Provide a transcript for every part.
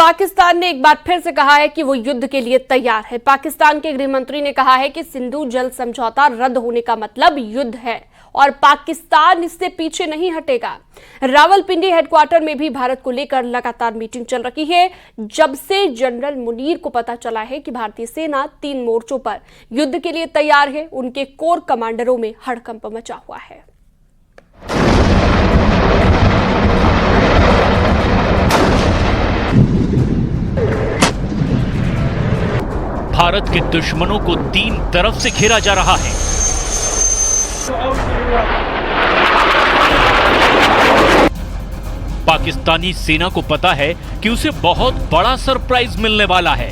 पाकिस्तान ने एक बार फिर से कहा है कि वो युद्ध के लिए तैयार है। पाकिस्तान के गृह मंत्री ने कहा है कि सिंधु जल समझौता रद्द होने का मतलब युद्ध है और पाकिस्तान इससे पीछे नहीं हटेगा। रावलपिंडी हेडक्वार्टर में भी भारत को लेकर लगातार मीटिंग चल रही है। जब से जनरल मुनीर को पता चला है कि भारतीय सेना 3 मोर्चों पर युद्ध के लिए तैयार है, उनके कोर कमांडरों में हड़कंप मचा हुआ है। भारत के दुश्मनों को 3 तरफ से घेरा जा रहा है। पाकिस्तानी सेना को पता है कि उसे बहुत बड़ा सरप्राइज मिलने वाला है।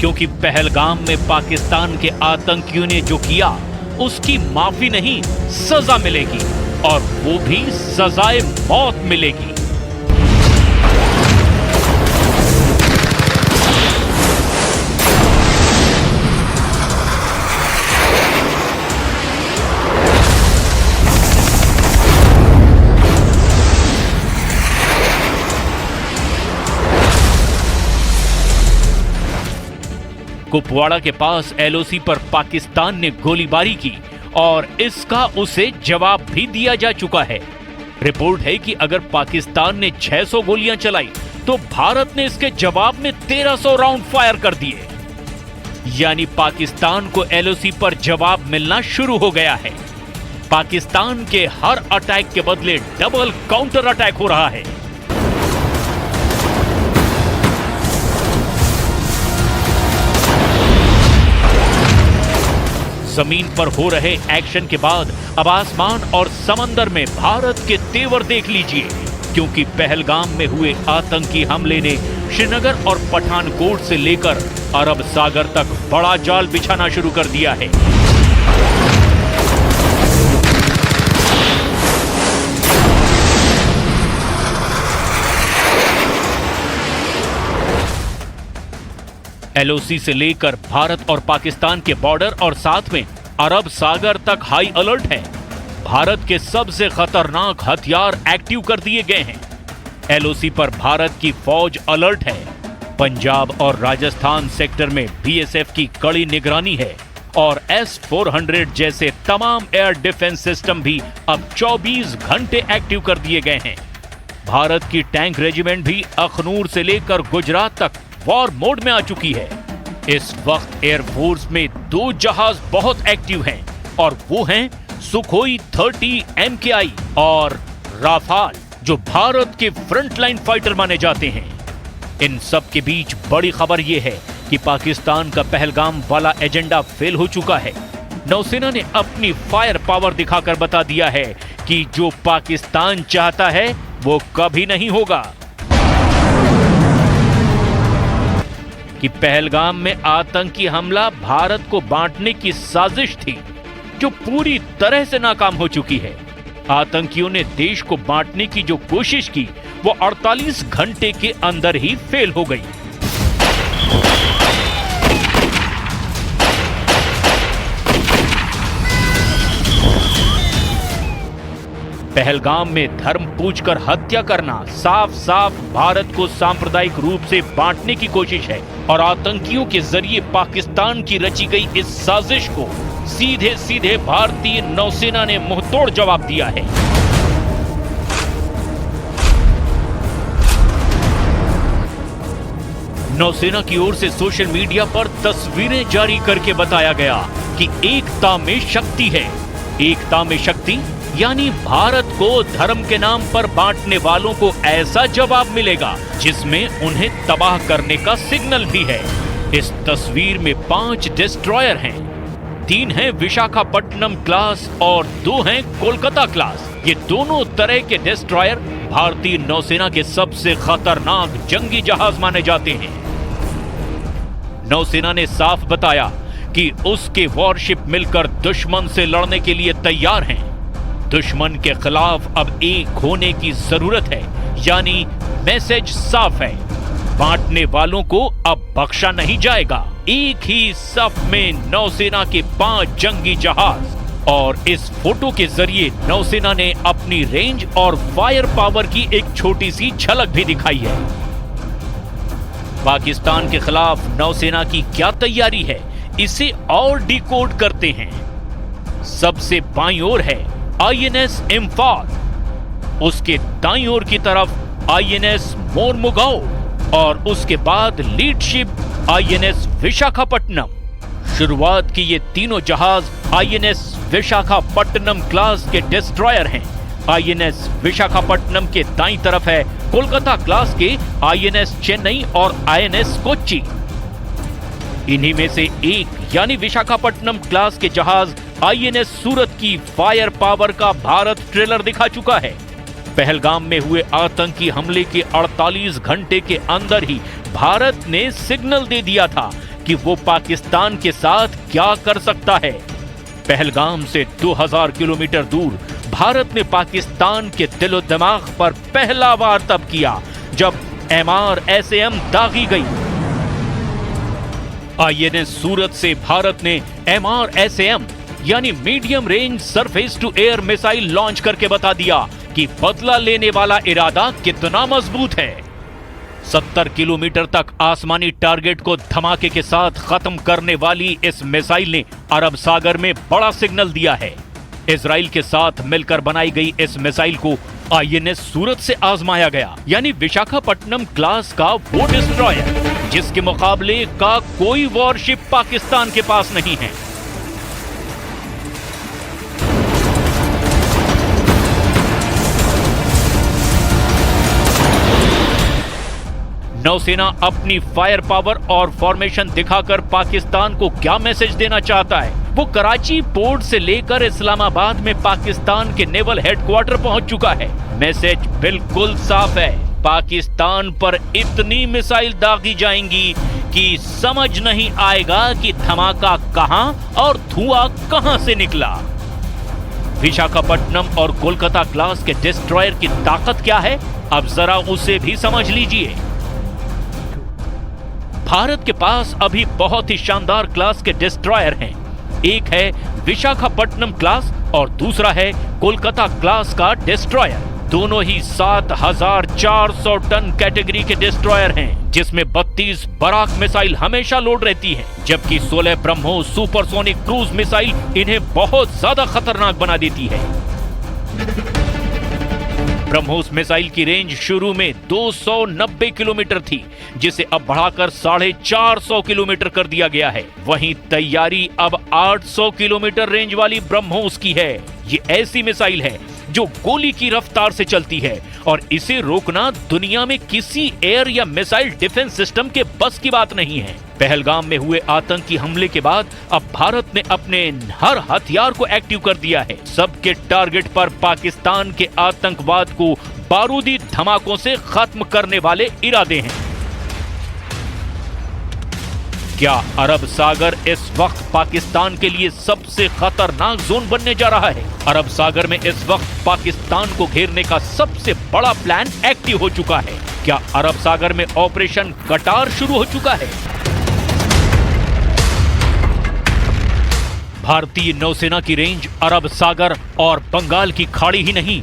क्योंकि पहलगाम में पाकिस्तान के आतंकियों ने जो किया उसकी माफी नहीं, सजा मिलेगी और वो भी सजाए मौत मिलेगी। कुपवाड़ा के पास एलओसी पर पाकिस्तान ने गोलीबारी की और इसका उसे जवाब भी दिया जा चुका है। रिपोर्ट है कि अगर पाकिस्तान ने 600 गोलियां चलाई तो भारत ने इसके जवाब में 1300 राउंड फायर कर दिए। यानी पाकिस्तान को एलओसी पर जवाब मिलना शुरू हो गया है। पाकिस्तान के हर अटैक के बदले डबल काउंटर अटैक हो रहा है। जमीन पर हो रहे एक्शन के बाद अब आसमान और समंदर में भारत के तेवर देख लीजिए, क्योंकि पहलगाम में हुए आतंकी हमले ने श्रीनगर और पठानकोट से लेकर अरब सागर तक बड़ा जाल बिछाना शुरू कर दिया है। एलओसी से लेकर भारत और पाकिस्तान के बॉर्डर और साथ में अरब सागर तक हाई अलर्ट है। भारत के सबसे खतरनाक हथियार एक्टिव कर दिए गए हैं। एलओसी पर भारत की फौज अलर्ट है। पंजाब और राजस्थान सेक्टर में बीएसएफ की कड़ी निगरानी है और S-400 जैसे तमाम एयर डिफेंस सिस्टम भी अब 24 घंटे एक्टिव कर दिए गए हैं। भारत की टैंक रेजिमेंट भी अखनूर से लेकर गुजरात तक वॉर मोड में आ चुकी है। इस वक्त एयरफोर्स में 2 जहाज बहुत एक्टिव हैं और वो हैं सुखोई 30 MKI और राफाल, जो भारत के फ्रंटलाइन फाइटर माने जाते हैं। इन सब के बीच बड़ी खबर यह है कि पाकिस्तान का पहलगाम वाला एजेंडा फेल हो चुका है। नौसेना ने अपनी फायर पावर दिखाकर बता दिया है कि जो पाकिस्तान चाहता है वो कभी नहीं होगा। कि पहलगाम में आतंकी हमला भारत को बांटने की साजिश थी, जो पूरी तरह से नाकाम हो चुकी है। आतंकियों ने देश को बांटने की जो कोशिश की वो 48 घंटे के अंदर ही फेल हो गई। पहलगाम में धर्म पूछकर हत्या करना साफ साफ भारत को सांप्रदायिक रूप से बांटने की कोशिश है और आतंकियों के जरिए पाकिस्तान की रची गई इस साजिश को सीधे सीधे भारतीय नौसेना ने मुंहतोड़ जवाब दिया है। नौसेना की ओर से सोशल मीडिया पर तस्वीरें जारी करके बताया गया कि एकता में शक्ति है। एकता में शक्ति यानी भारत को धर्म के नाम पर बांटने वालों को ऐसा जवाब मिलेगा जिसमें उन्हें तबाह करने का सिग्नल भी है। इस तस्वीर में 5 डिस्ट्रॉयर हैं। 3 हैं विशाखापट्टनम क्लास और 2 हैं कोलकाता क्लास। ये दोनों तरह के डिस्ट्रॉयर भारतीय नौसेना के सबसे खतरनाक जंगी जहाज माने जाते हैं। नौसेना ने साफ बताया कि उसके वॉरशिप मिलकर दुश्मन से लड़ने के लिए तैयार हैं। दुश्मन के खिलाफ अब एक होने की जरूरत है, यानी मैसेज साफ है, बांटने वालों को अब बख्शा नहीं जाएगा। एक ही सफ में नौसेना के 5 जंगी जहाज और इस फोटो के जरिए नौसेना ने अपनी रेंज और फायर पावर की एक छोटी सी झलक भी दिखाई है। पाकिस्तान के खिलाफ नौसेना की क्या तैयारी है, इसे और डिकोड करते हैं। सबसे बाईं ओर है आईएनएस इम्फाल, उसके दाईं ओर की तरफ आईएनएस मोरमुगाओ और उसके बाद लीड शिप आईएनएस विशाखापट्टनम। शुरुआत की ये तीनों जहाज आईएनएस विशाखापट्टनम क्लास के डिस्ट्रॉयर हैं। आईएनएस विशाखापट्टनम के दाईं तरफ है कोलकाता क्लास के आईएनएस चेन्नई और आईएनएस कोच्चि। इन्हीं में से एक यानी विशाखापट्टनम क्लास के जहाज आईएनएस सूरत की फायर पावर का भारत ट्रेलर दिखा चुका है। पहलगाम में हुए आतंकी हमले के 48 घंटे के अंदर ही भारत ने सिग्नल दे दिया था कि वो पाकिस्तान के साथ क्या कर सकता है। पहलगाम से 2000 किलोमीटर दूर भारत ने पाकिस्तान के दिलो दिमाग पर पहला वार तब किया जब MRSAM दागी गई। आईएनएस सूरत से भारत ने MRSAM यानी medium range surface to air missile launch करके बता दिया कि बदला लेने वाला इरादा कितना मजबूत है। 70 किलोमीटर तक आसमानी टारगेट को धमाके के साथ खत्म करने वाली इस मिसाइल ने अरब सागर में बड़ा सिग्नल दिया है। इजराइल के साथ मिलकर बनाई गई इस मिसाइल को आईएनएस सूरत से आजमाया गया, यानी विशाखापट्टनम क्लास का वो डिस्ट्रॉयर जिसके मुकाबले का कोई वॉरशिप पाकिस्तान के पास नहीं है। नौसेना अपनी फायर पावर और फॉर्मेशन दिखाकर पाकिस्तान को क्या मैसेज देना चाहता है? वो कराची पोर्ट से लेकर इस्लामाबाद में पाकिस्तान के नेवल हेडक्वार्टर पहुंच चुका है। मैसेज बिल्कुल साफ है, पाकिस्तान पर इतनी मिसाइल दागी जाएंगी कि समझ नहीं आएगा कि धमाका कहां और धुआं कहां से निकला। विशाखापट्टनम और कोलकाता क्लास के डिस्ट्रॉयर की ताकत क्या है, अब जरा उसे भी समझ लीजिए। भारत के पास अभी बहुत ही शानदार क्लास के डिस्ट्रॉयर हैं। एक है विशाखापट्टनम क्लास और दूसरा है कोलकाता क्लास का डिस्ट्रॉयर। दोनों ही 7400 टन कैटेगरी के डिस्ट्रॉयर हैं, जिसमें 32 बराक मिसाइल हमेशा लोड रहती हैं, जबकि 16 ब्रह्मोस सुपरसोनिक क्रूज मिसाइल इन्हें बहुत ज्यादा खतरनाक बना देती है। ब्रह्मोस मिसाइल की रेंज शुरू में 290 किलोमीटर थी, जिसे अब बढ़ाकर 450 किलोमीटर कर दिया गया है। वहीं तैयारी अब 800 किलोमीटर रेंज वाली ब्रह्मोस की है। ये ऐसी मिसाइल है जो गोली की रफ्तार से चलती है और इसे रोकना दुनिया में किसी एयर या मिसाइल डिफेंस सिस्टम के बस की बात नहीं है। पहलगाम में हुए आतंकी हमले के बाद अब भारत ने अपने हर हथियार को एक्टिव कर दिया है। सबके टारगेट पर पाकिस्तान के आतंकवाद को बारूदी धमाकों से खत्म करने वाले इरादे हैं। क्या अरब सागर इस वक्त पाकिस्तान के लिए सबसे खतरनाक जोन बनने जा रहा है? अरब सागर में इस वक्त पाकिस्तान को घेरने का सबसे बड़ा प्लान एक्टिव हो चुका है। क्या अरब सागर में ऑपरेशन कटार शुरू हो चुका है? भारतीय नौसेना की रेंज अरब सागर और बंगाल की खाड़ी ही नहीं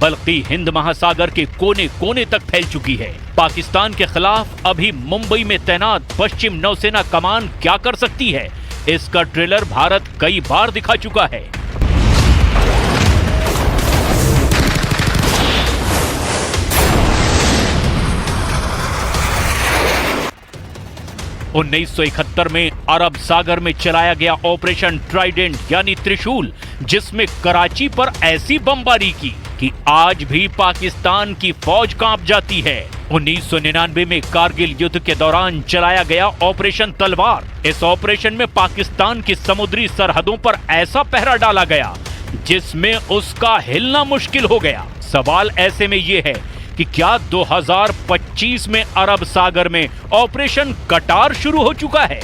बल्कि हिंद महासागर के कोने कोने तक फैल चुकी है। पाकिस्तान के खिलाफ अभी मुंबई में तैनात पश्चिम नौसेना कमान क्या कर सकती है, इसका ट्रेलर भारत कई बार दिखा चुका है। उन्नीस 1971 में अरब सागर में चलाया गया ऑपरेशन ट्राइडेंट यानी त्रिशूल, जिसमें कराची पर ऐसी बमबारी की कि आज भी पाकिस्तान की फौज कांप जाती है। 1999 में कारगिल युद्ध के दौरान चलाया गया ऑपरेशन तलवार। इस ऑपरेशन में पाकिस्तान की समुद्री सरहदों पर ऐसा पहरा डाला गया जिसमें उसका हिलना मुश्किल हो गया। सवाल ऐसे में ये है कि क्या 2025 में अरब सागर में ऑपरेशन कटार शुरू हो चुका है?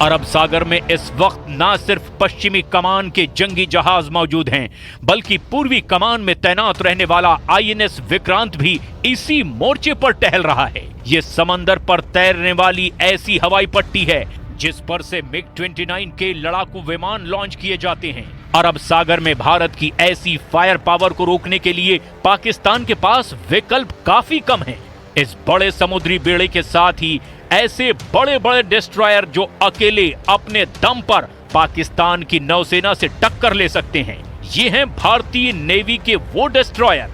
अरब सागर में इस वक्त न सिर्फ पश्चिमी कमान के जंगी जहाज मौजूद हैं, बल्कि पूर्वी कमान में तैनात रहने वाला INS विक्रांत भी इसी मोर्चे पर टहल रहा है। ये समंदर पर तैरने वाली ऐसी हवाई पट्टी है जिस पर से MiG-29 के लड़ाकू विमान लॉन्च किए जाते हैं। अरब सागर में भारत की ऐसी फायर पावर को रोकने के लिए पाकिस्तान के पास विकल्प काफी कम हैं। इस बड़े समुद्री बेड़े के साथ ही ऐसे बड़े बड़े डिस्ट्रॉयर जो अकेले अपने दम पर पाकिस्तान की नौसेना से टक्कर ले सकते हैं। ये हैं भारतीय नेवी के वो डिस्ट्रॉयर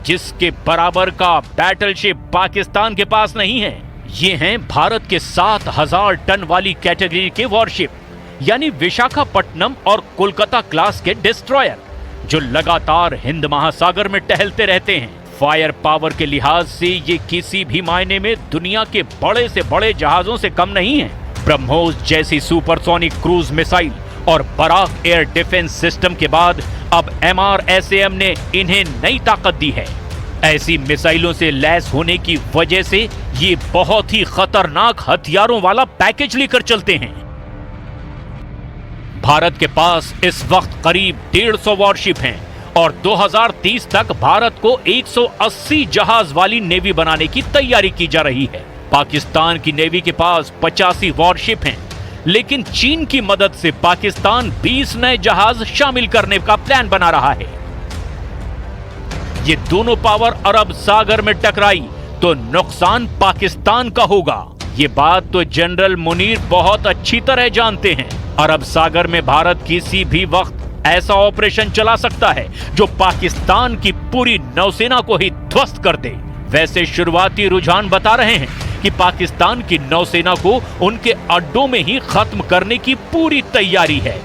जिसके बराबर का बैटलशिप पाकिस्तान के पास नहीं है। ये हैं भारत के 7000 टन वाली कैटेगरी के वॉरशिप यानी विशाखापट्टनम और कोलकाता क्लास के डिस्ट्रॉयर जो लगातार हिंद महासागर में टहलते रहते हैं। फायर पावर के लिहाज से ये किसी भी मायने में दुनिया के बड़े से बड़े जहाजों से कम नहीं है। ब्रह्मोस जैसी सुपरसोनिक क्रूज मिसाइल और बराक एयर डिफेंस सिस्टम के बाद अब MRSAM ने इन्हें नई ताकत दी है। ऐसी मिसाइलों से लैस होने की वजह से ये बहुत ही खतरनाक हथियारों वाला पैकेज लेकर चलते हैं। भारत के पास इस वक्त करीब 150 वॉरशिप हैं और 2030 तक भारत को 180 जहाज वाली नेवी बनाने की तैयारी की जा रही है। पाकिस्तान की नेवी के पास 85 वॉरशिप हैं, लेकिन चीन की मदद से पाकिस्तान 20 नए जहाज शामिल करने का प्लान बना रहा है। ये दोनों पावर अरब सागर में टकराई तो नुकसान पाकिस्तान का होगा। ये बात तो जनरल मुनीर बहुत अच्छी तरह जानते हैं। अरब सागर में भारत किसी भी वक्त ऐसा ऑपरेशन चला सकता है जो पाकिस्तान की पूरी नौसेना को ही ध्वस्त कर दे। वैसे शुरुआती रुझान बता रहे हैं कि पाकिस्तान की नौसेना को उनके अड्डों में ही खत्म करने की पूरी तैयारी है।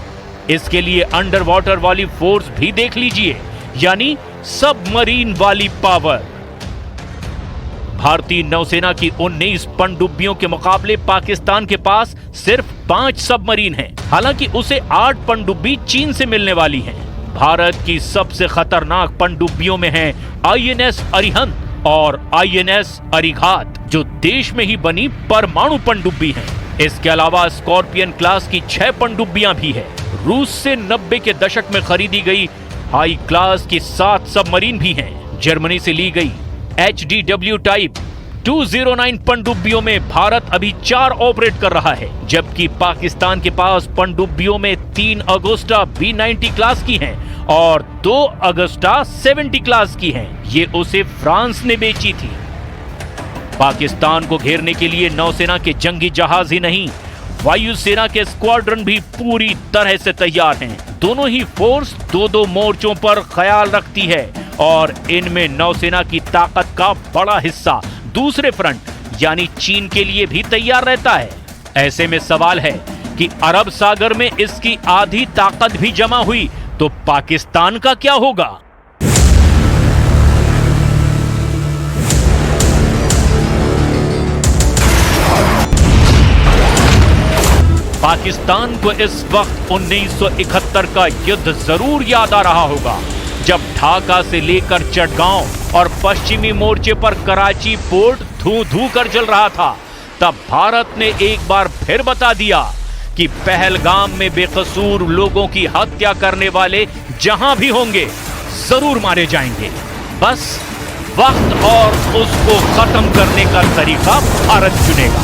इसके लिए अंडर वाटर वाली फोर्स भी देख लीजिए, यानी सबमरीन वाली पावर। भारतीय नौसेना की 19 पनडुब्बियों के मुकाबले पाकिस्तान के पास सिर्फ 5 सबमरीन हैं। हालांकि उसे 8 पनडुब्बी चीन से मिलने वाली हैं। भारत की सबसे खतरनाक पनडुब्बियों में हैं INS अरिहंत और INS अरिघात जो देश में ही बनी परमाणु पनडुब्बी हैं। इसके अलावा स्कॉर्पियन क्लास की 6 पनडुब्बियां भी है। रूस से 90 के दशक में खरीदी गई हाई क्लास की 7 सबमरीन भी हैं। जर्मनी से ली गई HDW टाइप 209 पनडुब्बियों में भारत अभी 4 ऑपरेट कर रहा है, जबकि पाकिस्तान के पास पनडुब्बियों में 3 अगुस्टा B90 क्लास की हैं और 2 अगस्टा 70 क्लास की हैं। ये उसे फ्रांस ने बेची थी। पाकिस्तान को घेरने के लिए नौसेना के जंगी जहाज ही नहीं, वायुसेना के स्क्वाड्रन भी पूरी तरह से तैयार हैं। दोनों ही फोर्स 2-2 मोर्चों पर ख्याल रखती है और इनमें नौसेना की ताकत का बड़ा हिस्सा दूसरे फ्रंट यानी चीन के लिए भी तैयार रहता है। ऐसे में सवाल है कि अरब सागर में इसकी आधी ताकत भी जमा हुई तो पाकिस्तान का क्या होगा? पाकिस्तान को इस वक्त 1971 का युद्ध जरूर याद आ रहा होगा, जब ढाका से लेकर चटगांव और पश्चिमी मोर्चे पर कराची पोर्ट धू कर जल रहा था। तब भारत ने एक बार फिर बता दिया कि पहलगाम में बेकसूर लोगों की हत्या करने वाले जहां भी होंगे जरूर मारे जाएंगे। बस वक्त और उसको खत्म करने का तरीका भारत चुनेगा।